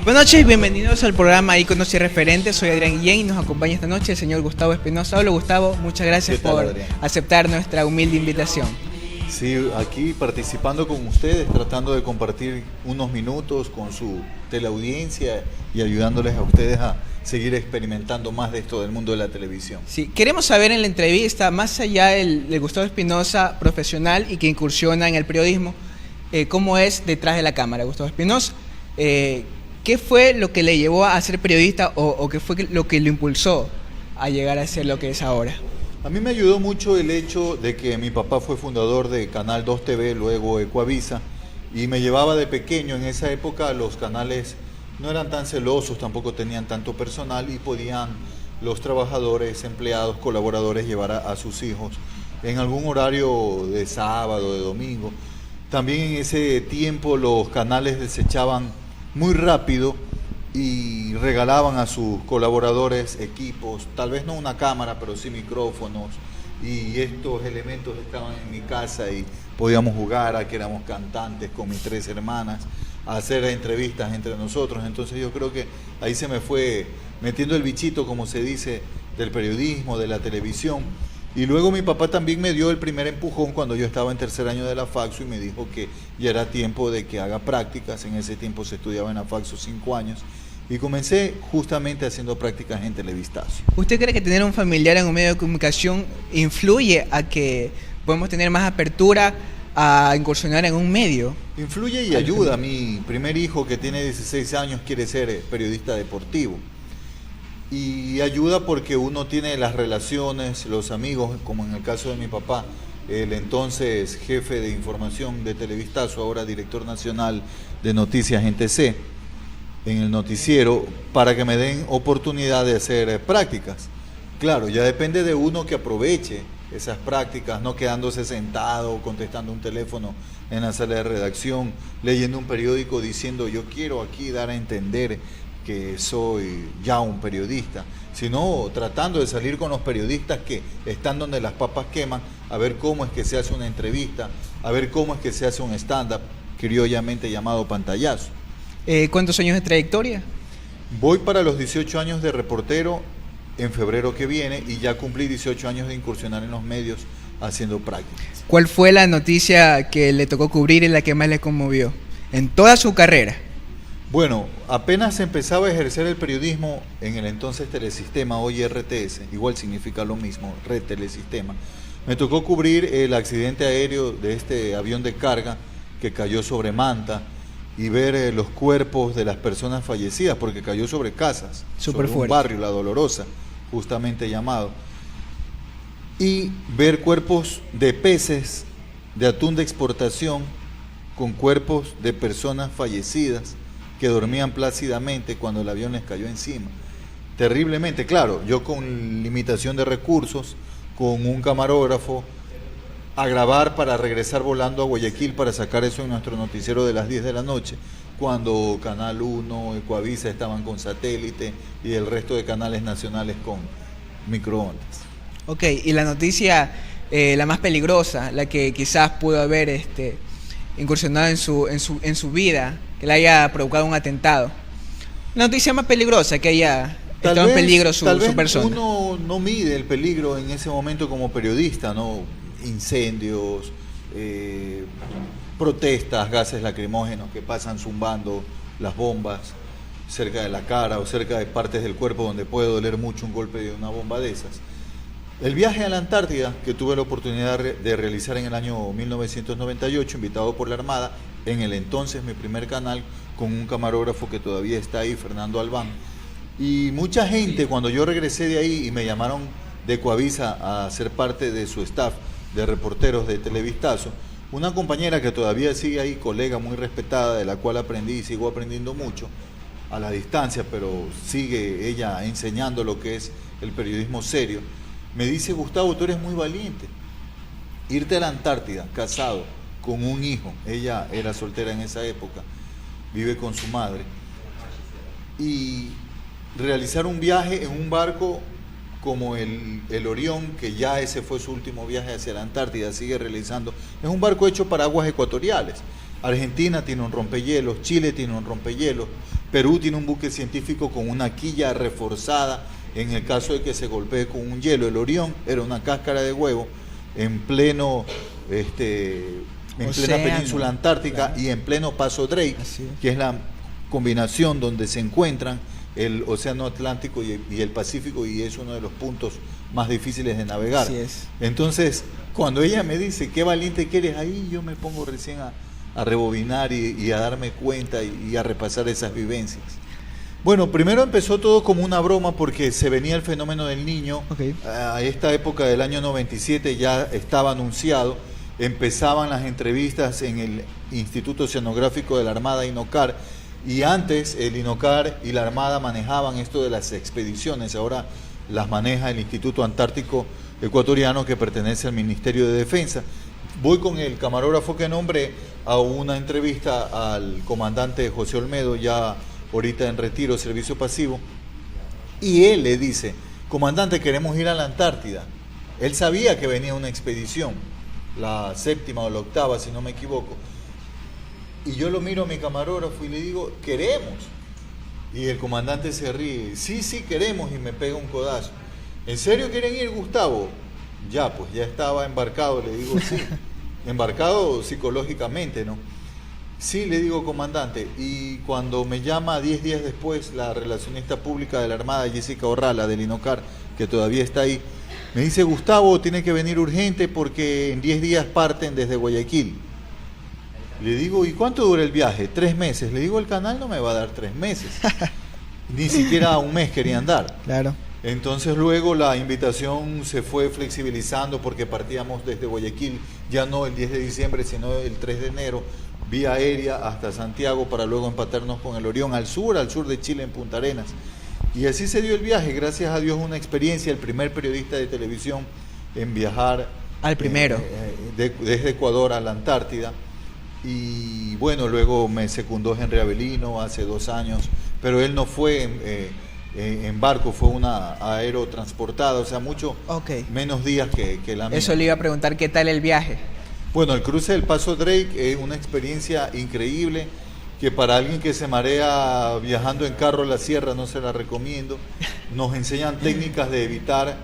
Buenas noches, bienvenidos al programa Íconos y Referentes. Soy Adrián Guillén y nos acompaña esta noche el señor Gustavo Espinosa. Hola Gustavo, muchas gracias por aceptar nuestra humilde invitación. Sí, aquí participando con ustedes, tratando de compartir unos minutos con su teleaudiencia y ayudándoles a ustedes a seguir experimentando más de esto del mundo de la televisión. Sí, queremos saber en la entrevista, más allá del Gustavo Espinosa profesional y que incursiona en el periodismo, cómo es detrás de la cámara, Gustavo Espinosa. ¿Qué fue lo que le llevó a ser periodista o qué fue lo que lo impulsó a llegar a ser lo que es ahora? A mí me ayudó mucho el hecho de que mi papá fue fundador de Canal 2 TV, luego Ecuavisa, y me llevaba de pequeño. En esa época los canales no eran tan celosos, tampoco tenían tanto personal y podían los trabajadores, empleados, colaboradores llevar a sus hijos en algún horario de sábado, de domingo. También en ese tiempo los canales desechaban muy rápido y regalaban a sus colaboradores equipos, tal vez no una cámara, pero sí micrófonos, y estos elementos estaban en mi casa y podíamos jugar a que éramos cantantes con mis 3 hermanas, a hacer entrevistas entre nosotros. Entonces yo creo que ahí se me fue metiendo el bichito, como se dice, del periodismo, de la televisión. Y luego mi papá también me dio el primer empujón cuando yo estaba en tercer año de la Faxo y me dijo que ya era tiempo de que haga prácticas. En ese tiempo se estudiaba en la Faxo 5 años y comencé justamente haciendo prácticas en Televistazo. ¿Usted cree que tener un familiar en un medio de comunicación influye a que podemos tener más apertura a incursionar en un medio? Influye y ayuda. Mi primer hijo, que tiene 16 años, quiere ser periodista deportivo. Y ayuda porque uno tiene las relaciones, los amigos, como en el caso de mi papá, el entonces jefe de información de Televistazo, ahora director nacional de noticias en TC, en el noticiero, para que me den oportunidad de hacer prácticas. Claro, ya depende de uno que aproveche esas prácticas, no quedándose sentado, contestando un teléfono en la sala de redacción, leyendo un periódico diciendo yo quiero aquí dar a entender que soy ya un periodista, sino tratando de salir con los periodistas que están donde las papas queman, a ver cómo es que se hace una entrevista, a ver cómo es que se hace un stand-up, criollamente llamado pantallazo. ¿Cuántos años de trayectoria? Voy para los 18 años de reportero en febrero que viene y ya cumplí 18 años de incursionar en los medios haciendo prácticas. ¿Cuál fue la noticia que le tocó cubrir y la que más le conmovió en toda su carrera? Bueno, apenas empezaba a ejercer el periodismo en el entonces Telesistema, hoy RTS, igual significa lo mismo, Red Telesistema. Me tocó cubrir el accidente aéreo de este avión de carga que cayó sobre Manta y ver los cuerpos de las personas fallecidas, porque cayó sobre casas, sobre un barrio, La Dolorosa, justamente llamado. Y ver cuerpos de peces de atún de exportación con cuerpos de personas fallecidas que dormían plácidamente cuando el avión les cayó encima. Terriblemente, claro, yo con limitación de recursos, con un camarógrafo, a grabar para regresar volando a Guayaquil para sacar eso en nuestro noticiero de las 10 de la noche, cuando Canal 1, Ecuavisa estaban con satélite y el resto de canales nacionales con microondas. Ok, y la noticia, la más peligrosa, la que quizás pudo haber incursionado en su vida, que le haya provocado un atentado. La noticia más peligrosa que haya estado en peligro su persona. Uno no mide el peligro en ese momento como periodista, ¿no? Incendios, protestas, gases lacrimógenos que pasan zumbando las bombas cerca de la cara o cerca de partes del cuerpo donde puede doler mucho un golpe de una bomba de esas. El viaje a la Antártida, que tuve la oportunidad de realizar en el año 1998, invitado por la Armada, en el entonces mi primer canal, con un camarógrafo que todavía está ahí, Fernando Albán. Y mucha gente, cuando yo regresé de ahí y me llamaron de Ecuavisa a ser parte de su staff de reporteros de Televistazo, una compañera que todavía sigue ahí, colega muy respetada, de la cual aprendí y sigo aprendiendo mucho, a la distancia, pero sigue ella enseñando lo que es el periodismo serio, me dice: Gustavo, tú eres muy valiente. Irte a la Antártida, casado, con un hijo, ella era soltera en esa época, vive con su madre, y realizar un viaje en un barco como el Orión, que ya ese fue su último viaje hacia la Antártida, sigue realizando, es un barco hecho para aguas ecuatoriales. Argentina tiene un rompehielos, Chile tiene un rompehielos, Perú tiene un buque científico con una quilla reforzada en el caso de que se golpee con un hielo. El Orión era una cáscara de huevo en plena península antártica, claro, y en pleno Paso Drake, que es la combinación donde se encuentran el Océano Atlántico y el Pacífico, y es uno de los puntos más difíciles de navegar. Así es. Entonces, cuando ella me dice qué valiente que eres, ahí yo me pongo recién a rebobinar y a darme cuenta y a repasar esas vivencias. Bueno, primero empezó todo como una broma porque se venía el fenómeno del Niño. Okay. A esta época del año 97 ya estaba anunciado, empezaban las entrevistas en el Instituto Oceanográfico de la Armada, INOCAR, y antes el INOCAR y la Armada manejaban esto de las expediciones, ahora las maneja el Instituto Antártico Ecuatoriano, que pertenece al Ministerio de Defensa. Voy con el camarógrafo que nombré a una entrevista al comandante José Olmedo, ya ahorita en retiro, servicio pasivo, y él le dice: comandante, queremos ir a la Antártida. Él sabía que venía una expedición, la 7ª o la 8ª, si no me equivoco. Y yo lo miro a mi camarógrafo y le digo: queremos. Y el comandante se ríe: sí, queremos, y me pega un codazo. ¿En serio quieren ir, Gustavo? Ya, pues ya estaba embarcado, le digo: sí. Embarcado psicológicamente, ¿no? Sí, le digo, comandante. Y cuando me llama 10 días después la relacionista pública de la Armada, Jessica Orrala, del INOCAR, que todavía está ahí, me dice: Gustavo, tiene que venir urgente porque en 10 días parten desde Guayaquil. Le digo: ¿y cuánto dura el viaje? 3 meses. Le digo: el canal no me va a dar 3 meses. Ni siquiera un mes querían dar. Claro. Entonces luego la invitación se fue flexibilizando porque partíamos desde Guayaquil, ya no el 10 de diciembre, sino el 3 de enero, vía aérea hasta Santiago, para luego empatarnos con el Orión al sur de Chile, en Punta Arenas. Y así se dio el viaje, gracias a Dios, una experiencia, el primer periodista de televisión en viajar al primero desde Ecuador a la Antártida. Y bueno, luego me secundó Henry Avelino hace 2 años, pero él no fue en barco, fue una aerotransportada, o sea, mucho menos días que la mía. Eso le iba a preguntar, ¿qué tal el viaje? Bueno, el cruce del Paso Drake es una experiencia increíble que para alguien que se marea viajando en carro a la sierra no se la recomiendo. Nos enseñan técnicas de evitar,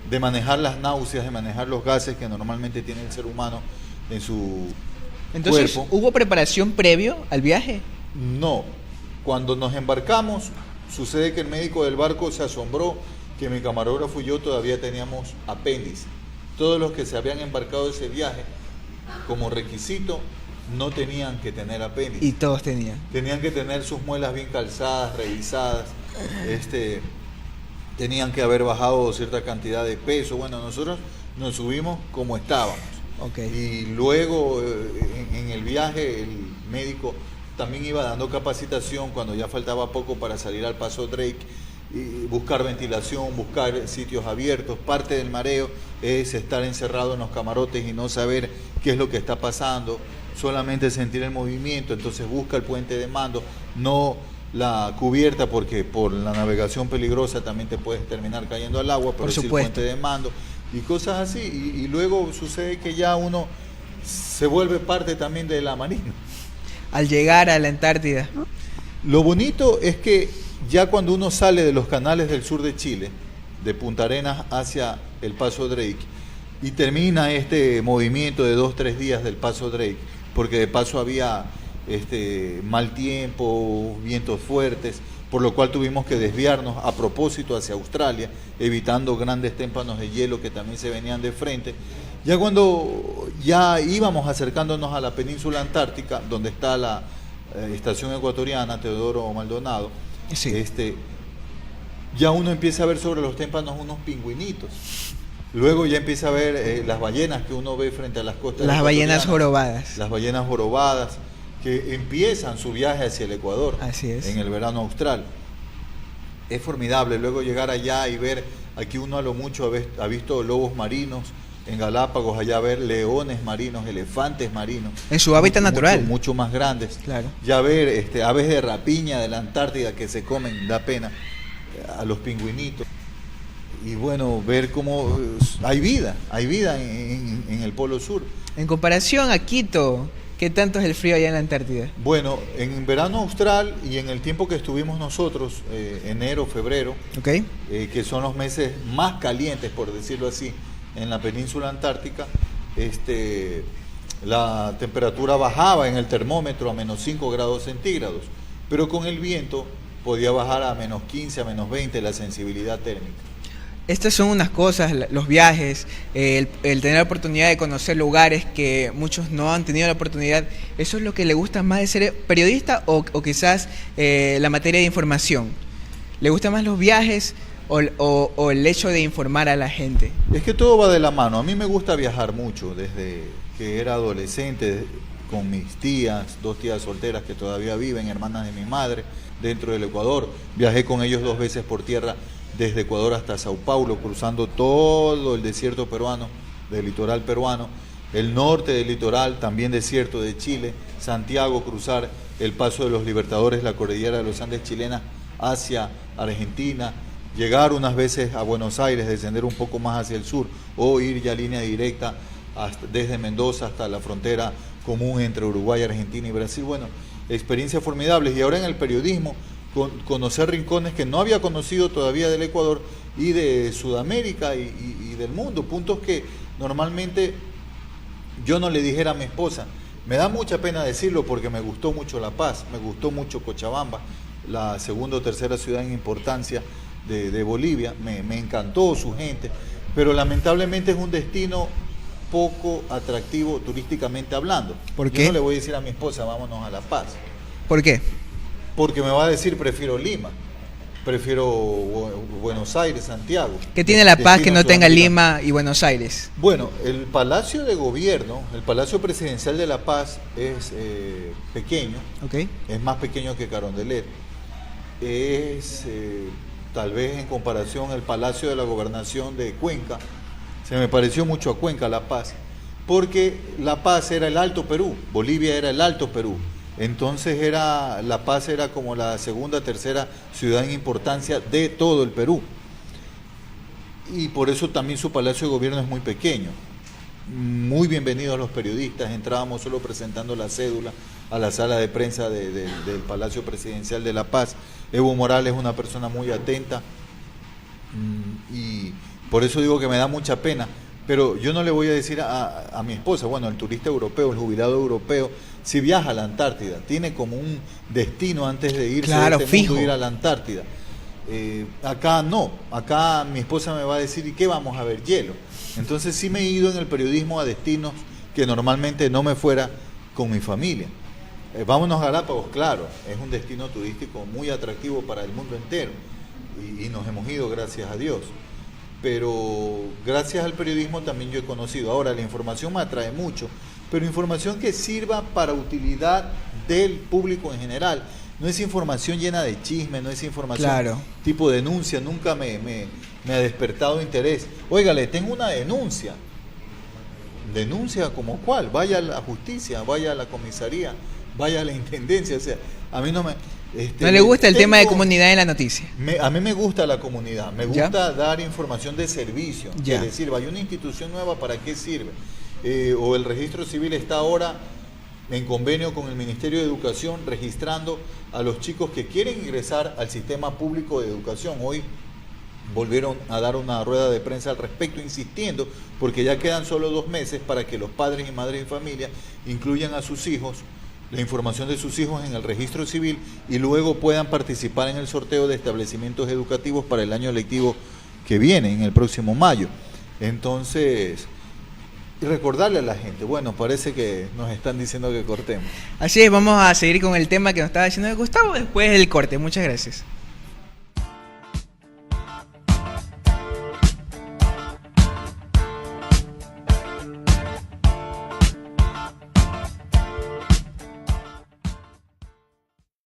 de manejar las náuseas, de manejar los gases que normalmente tiene el ser humano en su Entonces, cuerpo. ¿hubo preparación previo al viaje? No. Cuando nos embarcamos, sucede que el médico del barco se asombró que mi camarógrafo y yo todavía teníamos apéndice. Todos los que se habían embarcado de ese viaje, como requisito, no tenían que tener apéndice. Y todos tenían. Tenían que tener sus muelas bien calzadas, revisadas, tenían que haber bajado cierta cantidad de peso. Bueno, nosotros nos subimos como estábamos. Y luego en el viaje el médico también iba dando capacitación cuando ya faltaba poco para salir al Paso Drake, y buscar ventilación, buscar sitios abiertos. Parte del mareo es estar encerrado en los camarotes y no saber qué es lo que está pasando, solamente sentir el movimiento. Entonces busca el puente de mando, no la cubierta, porque por la navegación peligrosa también te puedes terminar cayendo al agua, pero sí el puente de mando y cosas así. Y luego sucede que ya uno se vuelve parte también de la marina. Al llegar a la Antártida. Lo bonito es que ya cuando uno sale de los canales del sur de Chile, de Punta Arenas hacia el Paso Drake, y termina este movimiento de 2-3 días del Paso Drake, porque de paso había mal tiempo, vientos fuertes, por lo cual tuvimos que desviarnos a propósito hacia Australia, evitando grandes témpanos de hielo que también se venían de frente. Ya cuando ya íbamos acercándonos a la península antártica, donde está la estación ecuatoriana Teodoro Maldonado, sí, ya uno empieza a ver sobre los témpanos unos pingüinitos. Luego ya empieza a ver las ballenas que uno ve frente a las costas. Las ballenas jorobadas. Las ballenas jorobadas que empiezan su viaje hacia el Ecuador. Así es. En el verano austral. Es formidable luego llegar allá y ver, aquí uno a lo mucho ha visto lobos marinos, en Galápagos allá ver leones marinos, elefantes marinos. En su hábitat natural. Mucho más grandes. Claro. Ya ver aves de rapiña de la Antártida que se comen, da pena, a los pingüinitos. Y bueno, ver cómo hay vida en el Polo Sur. En comparación a Quito, ¿Qué tanto es el frío allá en la Antártida? Bueno, en verano austral y en el tiempo que estuvimos nosotros, enero, febrero, Okay. Que son los meses más calientes, por decirlo así, en la península antártica, la temperatura bajaba en el termómetro a menos 5 grados centígrados, pero con el viento podía bajar a menos 15, a menos 20 la sensibilidad térmica. Estas son unas cosas, los viajes, el tener la oportunidad de conocer lugares que muchos no han tenido la oportunidad. ¿Eso es lo que le gusta más de ser periodista o quizás la materia de información? ¿Le gustan más los viajes o el hecho de informar a la gente? Es que todo va de la mano. A mí me gusta viajar mucho desde que era adolescente, con mis tías, 2 tías solteras que todavía viven, hermanas de mi madre, dentro del Ecuador. Viajé con ellos 2 veces por tierra, desde Ecuador hasta Sao Paulo, cruzando todo el desierto peruano, del litoral peruano, el norte del litoral, también desierto de Chile, Santiago, cruzar el Paso de los Libertadores, la cordillera de los Andes chilena, hacia Argentina, llegar unas veces a Buenos Aires, descender un poco más hacia el sur, o ir ya línea directa desde Mendoza hasta la frontera común entre Uruguay, Argentina y Brasil. Bueno, experiencias formidables. Y ahora en el periodismo, conocer rincones que no había conocido todavía del Ecuador y de Sudamérica y del mundo, puntos que normalmente yo no le dijera a mi esposa. Me da mucha pena decirlo porque me gustó mucho La Paz, me gustó mucho Cochabamba, la segunda o tercera ciudad en importancia de Bolivia, me encantó su gente, pero lamentablemente es un destino poco atractivo turísticamente hablando. ¿Por qué? Yo no le voy a decir a mi esposa, vámonos a La Paz. ¿Por qué? Porque me va a decir, prefiero Lima, prefiero Buenos Aires, Santiago. ¿Qué tiene La Paz que no tenga Sudamérica. Lima y Buenos Aires? Bueno, el Palacio de Gobierno, el Palacio Presidencial de La Paz es pequeño, Okay. es más pequeño que Carondelet. Es tal vez en comparación el Palacio de la Gobernación de Cuenca, se me pareció mucho a Cuenca, La Paz, porque La Paz era el Alto Perú, Bolivia era el Alto Perú. Entonces La Paz era como la segunda, tercera ciudad en importancia de todo el Perú. Y por eso también su Palacio de Gobierno es muy pequeño. Muy bienvenidos los periodistas, entrábamos solo presentando la cédula a la sala de prensa del Palacio Presidencial de La Paz. Evo Morales es una persona muy atenta y por eso digo que me da mucha pena. Pero yo no le voy a decir a mi esposa, bueno, el turista europeo, el jubilado europeo, si viaja a la Antártida, tiene como un destino antes de irse Claro, de este fijo. mundo, ir a la Antártida. Acá no, acá mi esposa me va a decir, ¿y qué vamos a ver? Hielo. Entonces sí me he ido en el periodismo a destinos que normalmente no me fuera con mi familia. Vámonos a Galápagos, claro, es un destino turístico muy atractivo para el mundo entero y nos hemos ido, gracias a Dios. Pero gracias al periodismo también yo he conocido. Ahora, la información me atrae mucho, pero información que sirva para utilidad del público en general. No es información llena de chisme, no es información Claro. tipo denuncia, nunca me ha despertado interés. Oiga, le tengo una denuncia. ¿Denuncia como cuál? Vaya a la justicia, vaya a la comisaría, vaya a la intendencia. O sea, a mí no me... ¿No le gusta el tema de comunidad en la noticia? A mí me gusta la comunidad, me ¿Ya? gusta dar información de servicio, Ya. que le sirva. Hay una institución nueva, ¿para qué sirve? O el registro civil está ahora en convenio con el Ministerio de Educación registrando a los chicos que quieren ingresar al sistema público de educación. Hoy volvieron a dar una rueda de prensa al respecto, insistiendo, porque ya quedan solo 2 meses para que los padres y madres de familia incluyan a sus hijos, la información de sus hijos en el registro civil y luego puedan participar en el sorteo de establecimientos educativos para el año lectivo que viene, en el próximo mayo. Entonces, recordarle a la gente, bueno, parece que nos están diciendo que cortemos. Así es, vamos a seguir con el tema que nos estaba diciendo Gustavo después del corte. Muchas gracias.